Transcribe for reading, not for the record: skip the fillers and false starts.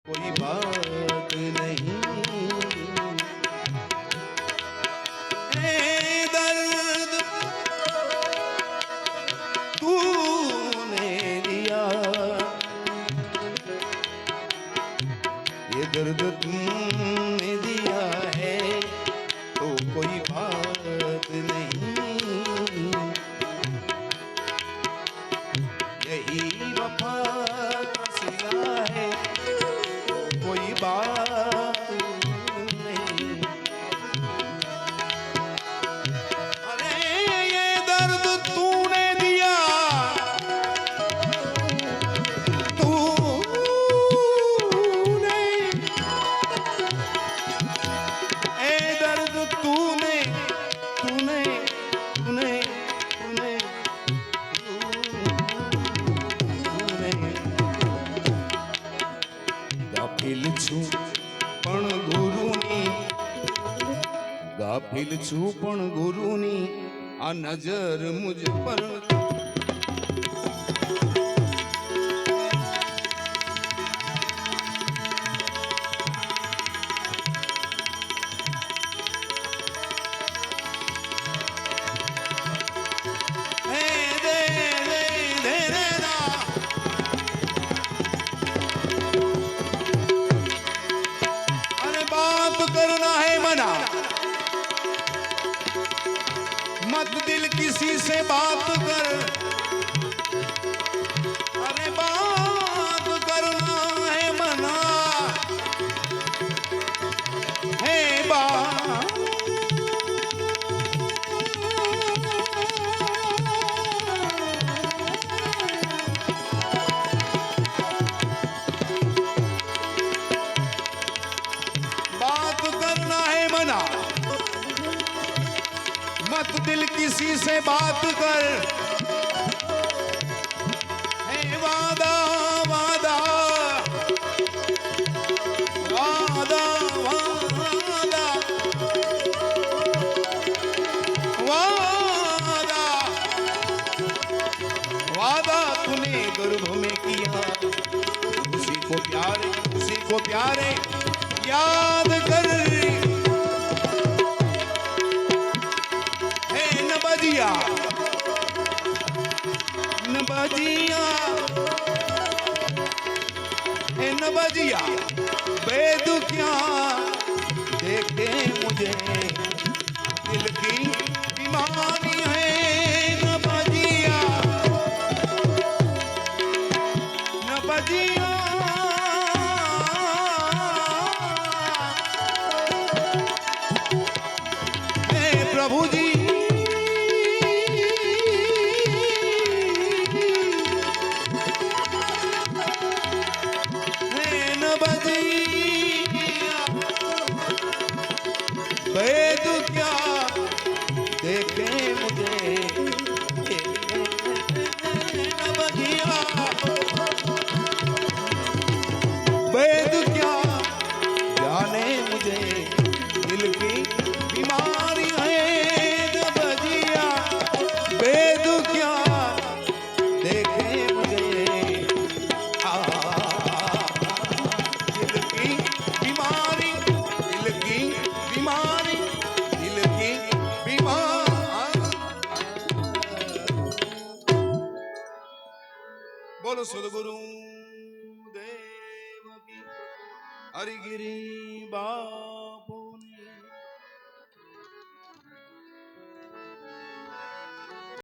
कोई बात नहीं, ए दर्द तूने दिया, ये दर्द तुमने दिया है तो कोई बात नहीं, यही वफा का सिला है कोई बात नहीं। अरे ये दर्द तूने दिया, तूने, ए दर्द तूने तूने तूने तूने ગાફિલ છું પણ ગુરુની, ગાફિલ છું પણ ગુરુની આ નજર મુજ પર, मत दिल किसी से बात कर, अरे बात करना है मना है बात करना है मना, मत दिल किसी से बात कर, है वादा वादा वादा वादा वादा वादा तूने गर्भ में किया, उसी को प्यारे याद कर, नबजिया नबजिया हे नबजिया बेदुखिया देखे मुझे दिल की बीमारी है, नबजिया नबजिया हे प्रभु जी वेद क्या देखे मुझे नबजिया, वेद क्या जाने मुझे दिल की बीमारी है, नबजिया वेद क्या देखे मुझे दिल की बीमारी, दिल की बीमारी, दिल की बीमारी। बोलो सदगुरु देव की हरिगिरी बापू।